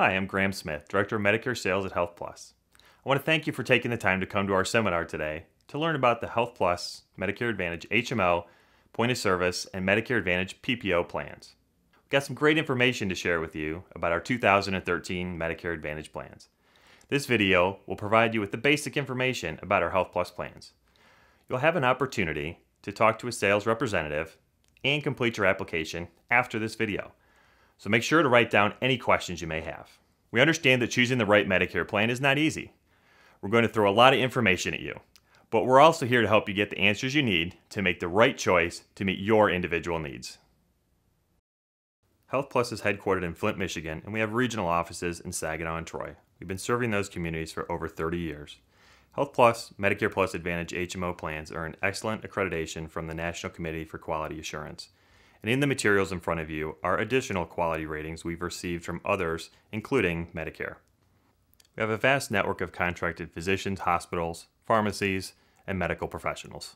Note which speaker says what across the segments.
Speaker 1: Hi, I'm Graham Smith, Director of Medicare Sales at HealthPlus. I want to thank you for taking the time to come to our seminar today to learn about the HealthPlus, Medicare Advantage HMO, Point of Service, and Medicare Advantage PPO plans. We've got some great information to share with you about our 2013 Medicare Advantage plans. This video will provide you with the basic information about our HealthPlus plans. You'll have an opportunity to talk to a sales representative and complete your application after this video. So make sure to write down any questions you may have. We understand that choosing the right Medicare plan is not easy. We're going to throw a lot of information at you, but we're also here to help you get the answers you need to make the right choice to meet your individual needs. HealthPlus is headquartered in Flint, Michigan, and we have regional offices in Saginaw and Troy. We've been serving those communities for over 30 years. HealthPlus Medicare Plus Advantage HMO plans earn excellent accreditation from the National Committee for Quality Assurance. And in the materials in front of you are additional quality ratings we've received from others, including Medicare. We have a vast network of contracted physicians, hospitals, pharmacies, and medical professionals.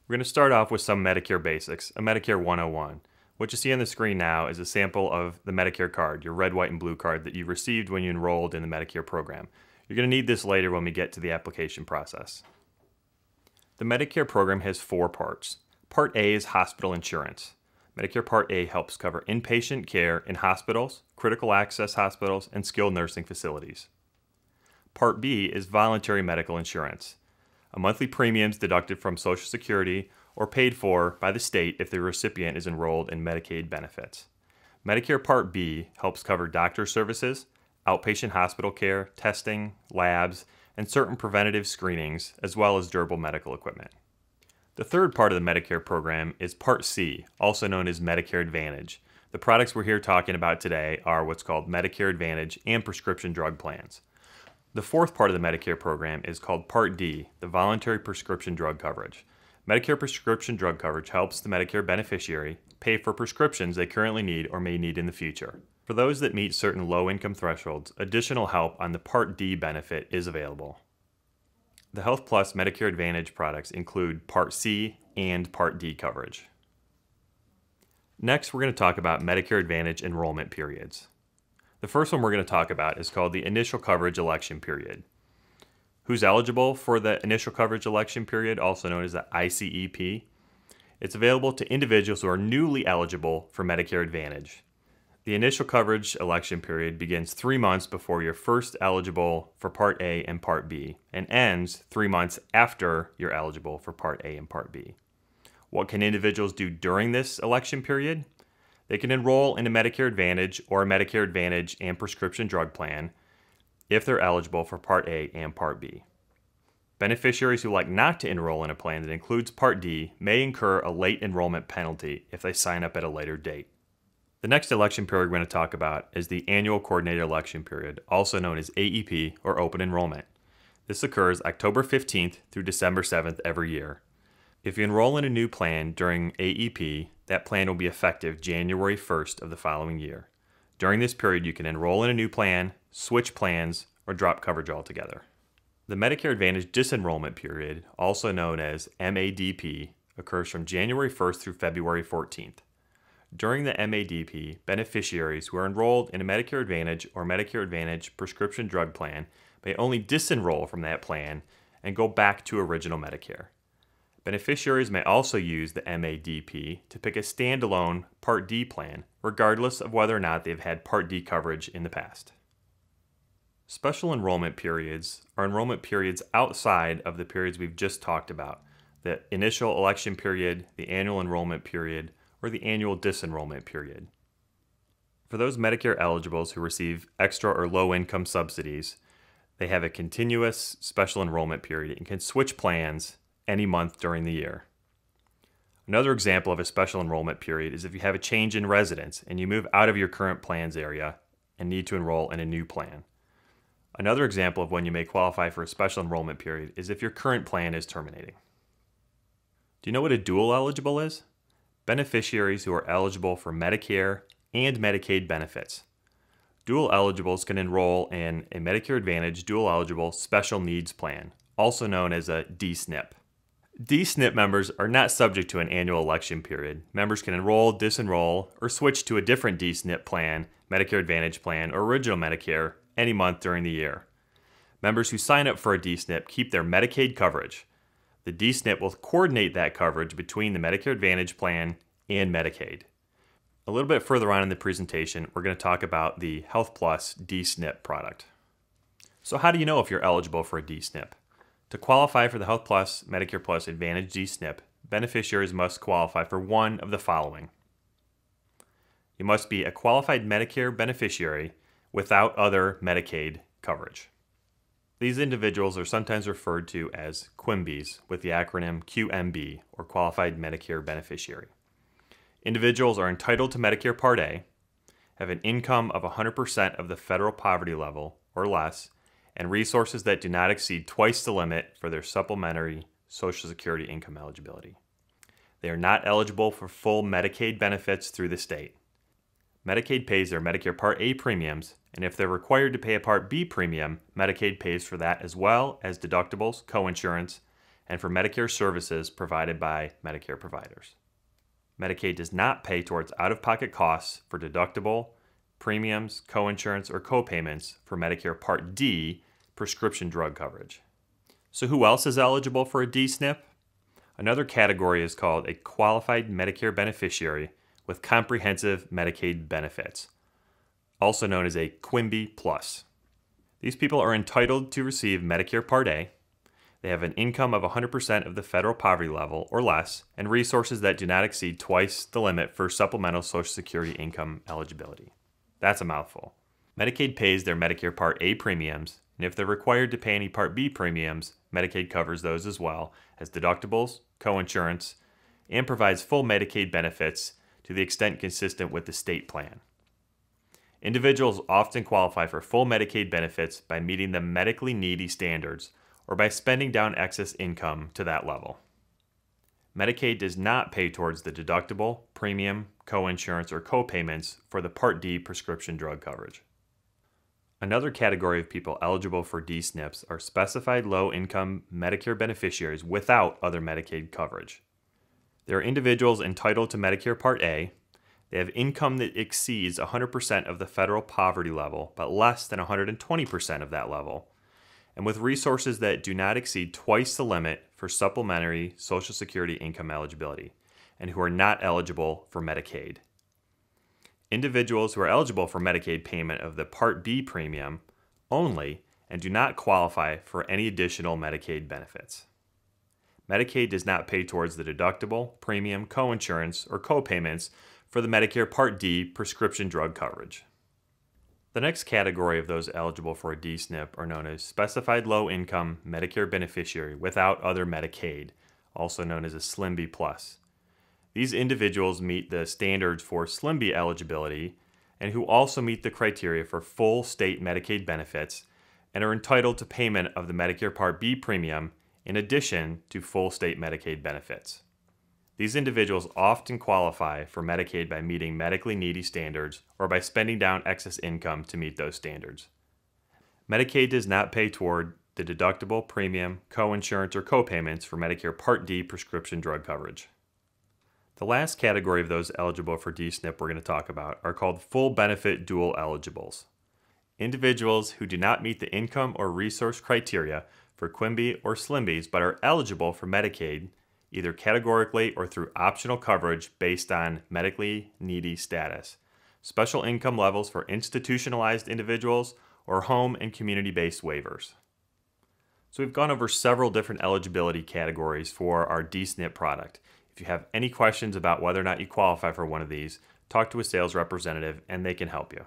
Speaker 1: We're going to start off with some Medicare basics, a Medicare 101. What you see on the screen now is a sample of the Medicare card, your red, white, and blue card that you received when you enrolled in the Medicare program. You're going to need this later when we get to the application process. The Medicare program has 4 parts. Part A is hospital insurance. Medicare Part A helps cover inpatient care in hospitals, critical access hospitals, and skilled nursing facilities. Part B is voluntary medical insurance. A monthly premium is deducted from Social Security or paid for by the state if the recipient is enrolled in Medicaid benefits. Medicare Part B helps cover doctor services, outpatient hospital care, testing, labs, and certain preventative screenings, as well as durable medical equipment. The third part of the Medicare program is Part C, also known as Medicare Advantage. The products we're here talking about today are what's called Medicare Advantage and prescription drug plans. The fourth part of the Medicare program is called Part D, the voluntary prescription drug coverage. Medicare prescription drug coverage helps the Medicare beneficiary pay for prescriptions they currently need or may need in the future. For those that meet certain low-income thresholds, additional help on the Part D benefit is available. The HealthPlus Medicare Advantage products include Part C and Part D coverage. Next, we're going to talk about Medicare Advantage enrollment periods. The first one we're going to talk about is called the Initial Coverage Election Period. Who's eligible for the Initial Coverage Election Period, also known as the ICEP? It's available to individuals who are newly eligible for Medicare Advantage. The Initial Coverage Election Period begins 3 months before you're first eligible for Part A and Part B, and ends 3 months after you're eligible for Part A and Part B. What can individuals do during this election period? They can enroll in a Medicare Advantage or a Medicare Advantage and prescription drug plan if they're eligible for Part A and Part B. Beneficiaries who like not to enroll in a plan that includes Part D may incur a late enrollment penalty if they sign up at a later date. The next election period we're going to talk about is the Annual Coordinated Election Period, also known as AEP or Open Enrollment. This occurs October 15th through December 7th every year. If you enroll in a new plan during AEP, that plan will be effective January 1st of the following year. During this period, you can enroll in a new plan, switch plans, or drop coverage altogether. The Medicare Advantage Disenrollment Period, also known as MADP, occurs from January 1st through February 14th. During the MADP, beneficiaries who are enrolled in a Medicare Advantage or Medicare Advantage prescription drug plan may only disenroll from that plan and go back to original Medicare. Beneficiaries may also use the MADP to pick a standalone Part D plan, regardless of whether or not they've had Part D coverage in the past. Special enrollment periods are enrollment periods outside of the periods we've just talked about, the initial election period, the annual enrollment period, or the annual disenrollment period. For those Medicare eligibles who receive extra or low income subsidies, they have a continuous special enrollment period and can switch plans any month during the year. Another example of a special enrollment period is if you have a change in residence and you move out of your current plans area and need to enroll in a new plan. Another example of when you may qualify for a special enrollment period is if your current plan is terminating. Do you know what a dual eligible is? Beneficiaries who are eligible for Medicare and Medicaid benefits. Dual eligibles can enroll in a Medicare Advantage dual eligible special needs plan, also known as a D-SNIP. D-SNP members are not subject to an annual election period. Members can enroll, disenroll, or switch to a different D-SNP plan, Medicare Advantage plan, or Original Medicare any month during the year. Members who sign up for a D-SNP keep their Medicaid coverage. The D-SNP will coordinate that coverage between the Medicare Advantage plan and Medicaid. A little bit further on in the presentation, we're going to talk about the HealthPlus D-SNP product. So how do you know if you're eligible for a D-SNP? To qualify for the HealthPlus Medicare Plus Advantage D-SNP, beneficiaries must qualify for one of the following. You must be a qualified Medicare beneficiary without other Medicaid coverage. These individuals are sometimes referred to as QMBs with the acronym QMB, or Qualified Medicare Beneficiary. Individuals are entitled to Medicare Part A, have an income of 100% of the federal poverty level or less, and resources that do not exceed twice the limit for their supplementary Social Security income eligibility. They are not eligible for full Medicaid benefits through the state. Medicaid pays their Medicare Part A premiums, and if they're required to pay a Part B premium, Medicaid pays for that as well as deductibles, coinsurance, and for Medicare services provided by Medicare providers. Medicaid does not pay towards out-of-pocket costs for deductible, premiums, coinsurance, or copayments for Medicare Part D prescription drug coverage. So who else is eligible for a D-SNP? Another category is called a Qualified Medicare Beneficiary with comprehensive Medicaid benefits, also known as a QMB Plus. These people are entitled to receive Medicare Part A. They have an income of 100% of the federal poverty level or less, and resources that do not exceed twice the limit for supplemental Social Security income eligibility. That's a mouthful. Medicaid pays their Medicare Part A premiums, and if they're required to pay any Part B premiums, Medicaid covers those as well as deductibles, coinsurance, and provides full Medicaid benefits to the extent consistent with the state plan. Individuals often qualify for full Medicaid benefits by meeting the medically needy standards or by spending down excess income to that level. Medicaid does not pay towards the deductible, premium, coinsurance, or copayments for the Part D prescription drug coverage. Another category of people eligible for D-SNPs are specified low-income Medicare beneficiaries without other Medicaid coverage. They are individuals entitled to Medicare Part A. They have income that exceeds 100% of the federal poverty level, but less than 120% of that level, and with resources that do not exceed twice the limit for supplementary Social Security income eligibility, and who are not eligible for Medicaid. Individuals who are eligible for Medicaid payment of the Part B premium only and do not qualify for any additional Medicaid benefits. Medicaid does not pay towards the deductible, premium, coinsurance, or copayments for the Medicare Part D prescription drug coverage. The next category of those eligible for a D-SNP are known as Specified Low-Income Medicare Beneficiary without other Medicaid, also known as a SLIMB Plus. These individuals meet the standards for SLIMB eligibility and who also meet the criteria for full state Medicaid benefits and are entitled to payment of the Medicare Part B premium in addition to full state Medicaid benefits. These individuals often qualify for Medicaid by meeting medically needy standards or by spending down excess income to meet those standards. Medicaid does not pay toward the deductible, premium, coinsurance, or copayments for Medicare Part D prescription drug coverage. The last category of those eligible for D-SNP we're going to talk about are called full benefit dual eligibles. Individuals who do not meet the income or resource criteria for QMB or SLIMBs but are eligible for Medicaid either categorically or through optional coverage based on medically needy status, special income levels for institutionalized individuals, or home and community-based waivers. So we've gone over several different eligibility categories for our D-SNP product. If you have any questions about whether or not you qualify for one of these, talk to a sales representative and they can help you.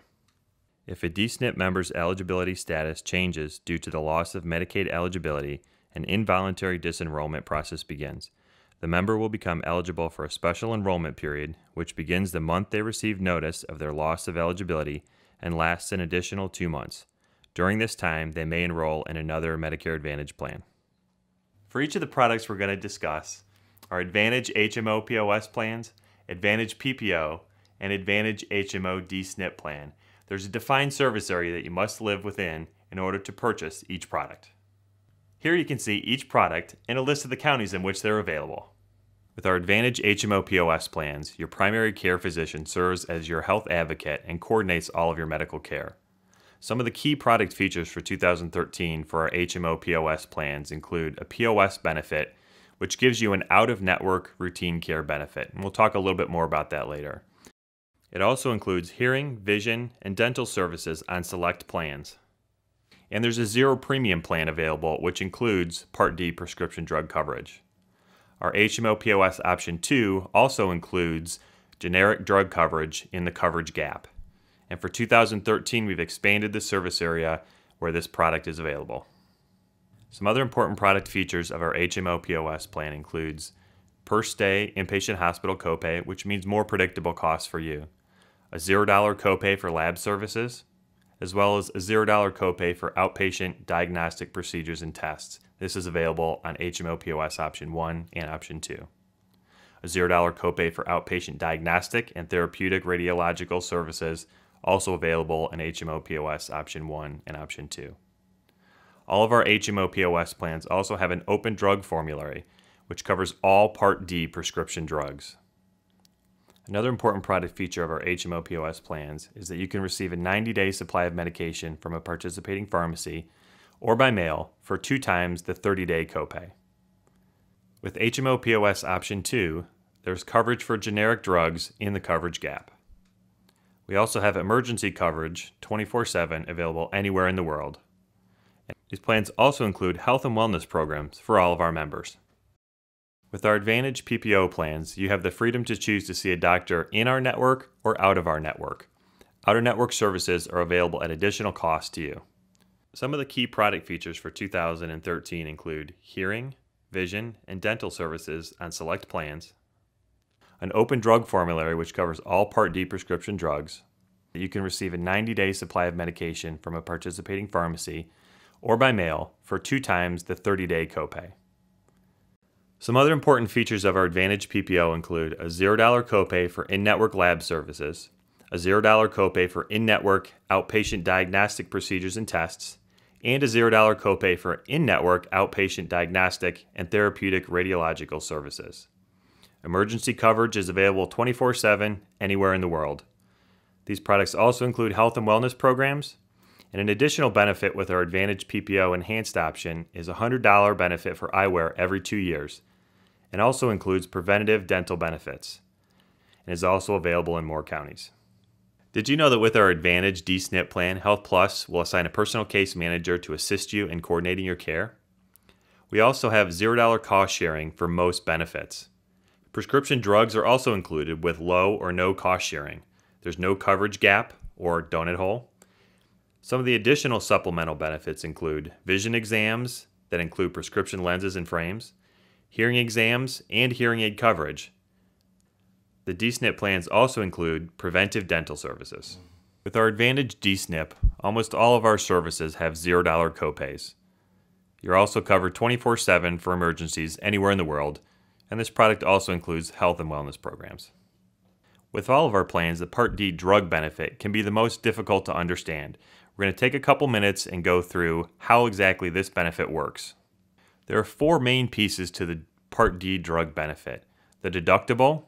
Speaker 1: If a D-SNP member's eligibility status changes due to the loss of Medicaid eligibility, an involuntary disenrollment process begins. The member will become eligible for a special enrollment period, which begins the month they receive notice of their loss of eligibility and lasts an additional 2 months. During this time, they may enroll in another Medicare Advantage plan. For each of the products we're going to discuss, our Advantage HMO POS plans, Advantage PPO, and Advantage HMO D-SNP plan, there's a defined service area that you must live within in order to purchase each product. Here you can see each product and a list of the counties in which they're available. With our Advantage HMO POS plans, your primary care physician serves as your health advocate and coordinates all of your medical care. Some of the key product features for 2013 for our HMO POS plans include a POS benefit, which gives you an out-of-network routine care benefit, and we'll talk a little bit more about that later. It also includes hearing, vision, and dental services on select plans. And there's a zero premium plan available, which includes Part D prescription drug coverage. Our HMO POS option 2 also includes generic drug coverage in the coverage gap. And for 2013, we've expanded the service area where this product is available. Some other important product features of our HMO POS plan includes per stay inpatient hospital copay, which means more predictable costs for you, a $0 copay for lab services, as well as a $0 copay for outpatient diagnostic procedures and tests. This is available on HMO POS option 1 and option 2. A $0 copay for outpatient diagnostic and therapeutic radiological services, also available in HMO POS option 1 and option 2. All of our HMO POS plans also have an open drug formulary, which covers all Part D prescription drugs. Another important product feature of our HMO POS plans is that you can receive a 90-day supply of medication from a participating pharmacy or by mail for 2 times the 30-day copay. With HMO POS option 2, there's coverage for generic drugs in the coverage gap. We also have emergency coverage 24/7 available anywhere in the world. These plans also include health and wellness programs for all of our members. With our Advantage PPO plans, you have the freedom to choose to see a doctor in our network or out of our network. Out-of-network services are available at additional cost to you. Some of the key product features for 2013 include hearing, vision, and dental services on select plans, an open drug formulary which covers all Part D prescription drugs. You can receive a 90-day supply of medication from a participating pharmacy or by mail for 2 times the 30-day copay. Some other important features of our Advantage PPO include a $0 copay for in-network lab services, a $0 copay for in-network outpatient diagnostic procedures and tests, and a $0 copay for in-network outpatient diagnostic and therapeutic radiological services. Emergency coverage is available 24/7 anywhere in the world. These products also include health and wellness programs, and an additional benefit with our Advantage PPO Enhanced option is a $100 benefit for eyewear every 2 years, and also includes preventative dental benefits, and is also available in more counties. Did you know that with our Advantage D-SNIP plan, HealthPlus will assign a personal case manager to assist you in coordinating your care? We also have $0 cost sharing for most benefits. Prescription drugs are also included with low or no cost sharing. There's no coverage gap or donut hole. Some of the additional supplemental benefits include vision exams that include prescription lenses and frames, hearing exams, and hearing aid coverage. The D-SNP plans also include preventive dental services. With our Advantage D-SNP, almost all of our services have $0 copays. You're also covered 24/7 for emergencies anywhere in the world, and this product also includes health and wellness programs. With all of our plans, the Part D drug benefit can be the most difficult to understand. We're going to take a couple minutes and go through how exactly this benefit works. There are 4 main pieces to the Part D drug benefit: the deductible,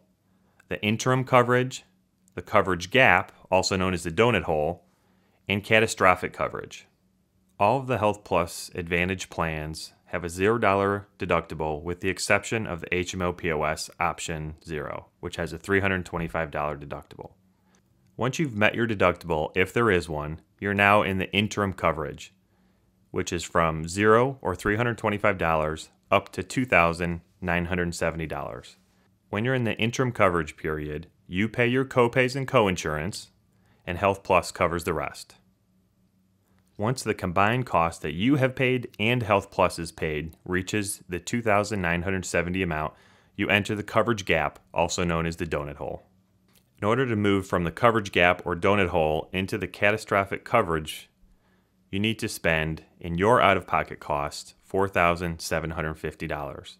Speaker 1: the interim coverage, the coverage gap, also known as the donut hole, and catastrophic coverage. All of the HealthPlus Advantage plans have a $0 deductible with the exception of the HMO POS option 0, which has a $325 deductible. Once you've met your deductible, if there is one, you're now in the interim coverage, which is from $0 or $325 up to $2,970. When you're in the interim coverage period, you pay your copays and coinsurance, and HealthPlus covers the rest. Once the combined cost that you have paid and HealthPlus has paid reaches the $2,970 amount, you enter the coverage gap, also known as the donut hole. In order to move from the coverage gap or donut hole into the catastrophic coverage, you need to spend, in your out-of-pocket cost, $4,750.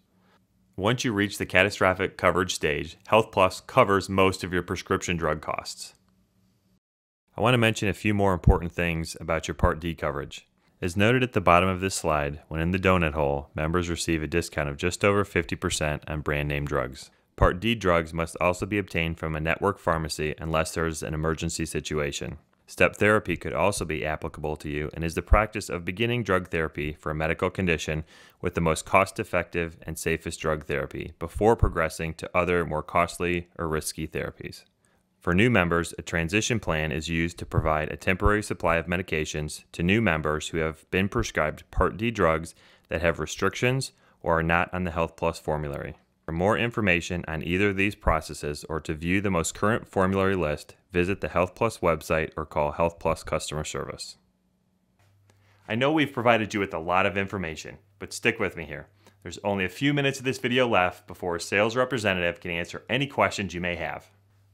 Speaker 1: Once you reach the catastrophic coverage stage, HealthPlus covers most of your prescription drug costs. I want to mention a few more important things about your Part D coverage. As noted at the bottom of this slide, when in the donut hole, members receive a discount of just over 50% on brand name drugs. Part D drugs must also be obtained from a network pharmacy unless there is an emergency situation. Step therapy could also be applicable to you and is the practice of beginning drug therapy for a medical condition with the most cost-effective and safest drug therapy before progressing to other more costly or risky therapies. For new members, a transition plan is used to provide a temporary supply of medications to new members who have been prescribed Part D drugs that have restrictions or are not on the HealthPlus formulary. For more information on either of these processes or to view the most current formulary list, visit the HealthPlus website or call HealthPlus customer service. I know we've provided you with a lot of information, but stick with me here. There's only a few minutes of this video left before a sales representative can answer any questions you may have.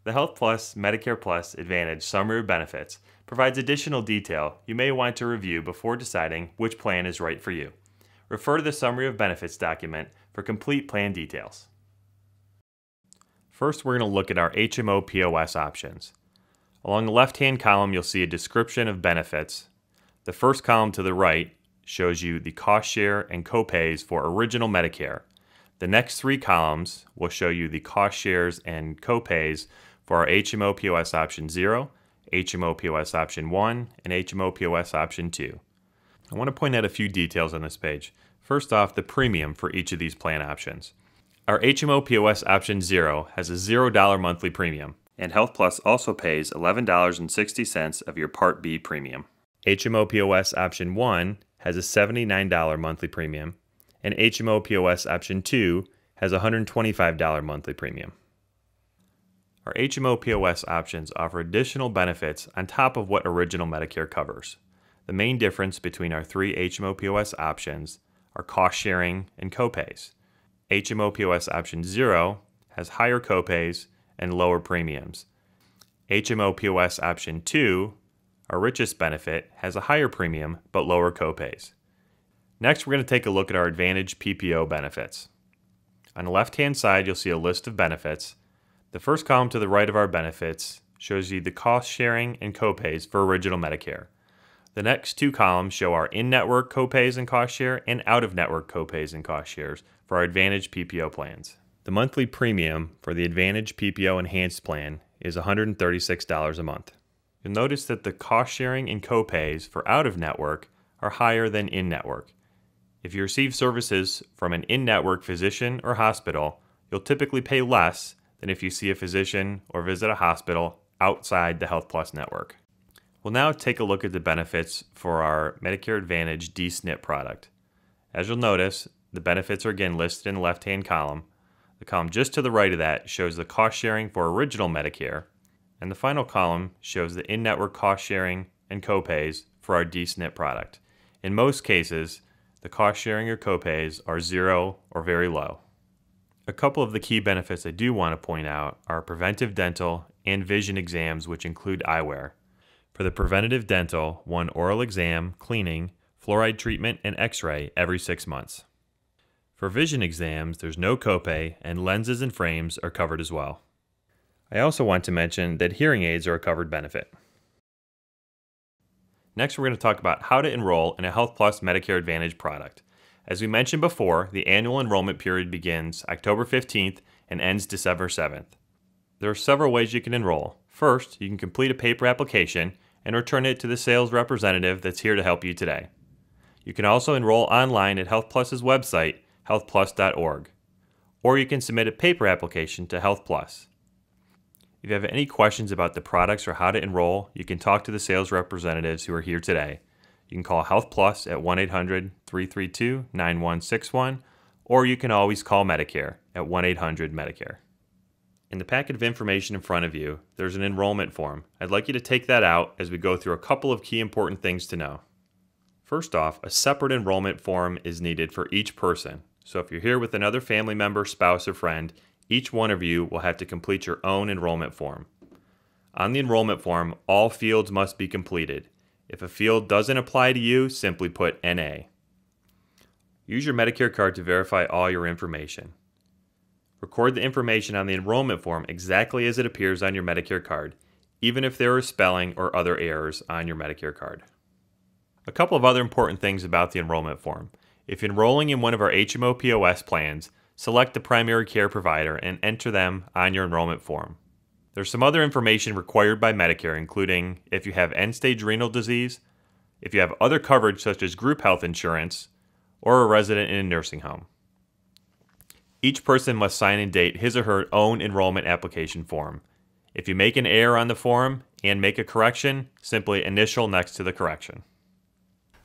Speaker 1: The HealthPlus Medicare Plus Advantage Summary of Benefits provides additional detail you may want to review before deciding which plan is right for you. Refer to the Summary of Benefits document for complete plan details. First, we're going to look at our HMO POS options. Along the left-hand column, you'll see a description of benefits. The first column to the right shows you the cost share and copays for original Medicare. The next three columns will show you the cost shares and copays for our HMO POS option 0, HMO POS option 1, and HMO POS option 2. I want to point out a few details on this page. First off, the premium for each of these plan options. Our HMO POS option 0 has a $0 monthly premium, and HealthPlus also pays $11.60 of your Part B premium. HMO POS option 1 has a $79 monthly premium, and HMO POS option 2 has a $125 monthly premium. Our HMO POS options offer additional benefits on top of what original Medicare covers. The main difference between our three HMO POS options are cost sharing and copays. HMO POS option 0 has higher copays and lower premiums. HMO POS option 2, our richest benefit, has a higher premium but lower copays. Next, we're going to take a look at our Advantage PPO benefits. On the left-hand side, you'll see a list of benefits. The first column to the right of our benefits shows you the cost sharing and copays for original Medicare. The next two columns show our in-network copays and cost share and out-of-network copays and cost shares for our Advantage PPO plans. The monthly premium for the Advantage PPO Enhanced plan is $136 a month. You'll notice that the cost sharing and copays for out-of-network are higher than in-network. If you receive services from an in-network physician or hospital, you'll typically pay less than if you see a physician or visit a hospital outside the HealthPlus network. We'll now take a look at the benefits for our Medicare Advantage D-SNIP product. As you'll notice, the benefits are again listed in the left-hand column. The column just to the right of that shows the cost sharing for original Medicare, and the final column shows the in-network cost sharing and copays for our D-SNP product. In most cases, the cost sharing or copays are 0 or very low. A couple of the key benefits I do want to point out are preventive dental and vision exams, which include eyewear. For the preventative dental, 1 oral exam, cleaning, fluoride treatment, and x-ray every 6 months. For vision exams, there's no copay, and lenses and frames are covered as well. I also want to mention that hearing aids are a covered benefit. Next, we're going to talk about how to enroll in a HealthPlus Medicare Advantage product. As we mentioned before, the annual enrollment period begins October 15th and ends December 7th. There are several ways you can enroll. First, you can complete a paper application and return it to the sales representative that's here to help you today. You can also enroll online at HealthPlus's website, healthplus.org, or you can submit a paper application to HealthPlus. If you have any questions about the products or how to enroll, you can talk to the sales representatives who are here today. You can call HealthPlus at 1-800-332-9161, or you can always call Medicare at 1-800-MEDICARE. In the packet of information in front of you, there's an enrollment form. I'd like you to take that out as we go through a couple of key important things to know. First off, a separate enrollment form is needed for each person. So if you're here with another family member, spouse, or friend, each one of you will have to complete your own enrollment form. On the enrollment form, all fields must be completed. If a field doesn't apply to you, simply put NA. Use your Medicare card to verify all your information. Record the information on the enrollment form exactly as it appears on your Medicare card, even if there are spelling or other errors on your Medicare card. A couple of other important things about the enrollment form. If enrolling in one of our HMO POS plans, select the primary care provider and enter them on your enrollment form. There's some other information required by Medicare, including if you have end-stage renal disease, if you have other coverage such as group health insurance, or a resident in a nursing home. Each person must sign and date his or her own enrollment application form. If you make an error on the form and make a correction, simply initial next to the correction.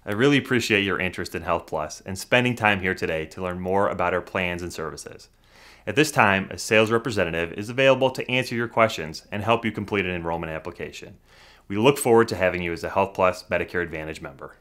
Speaker 1: I really appreciate your interest in HealthPlus and spending time here today to learn more about our plans and services. At this time, a sales representative is available to answer your questions and help you complete an enrollment application. We look forward to having you as a HealthPlus Medicare Advantage member.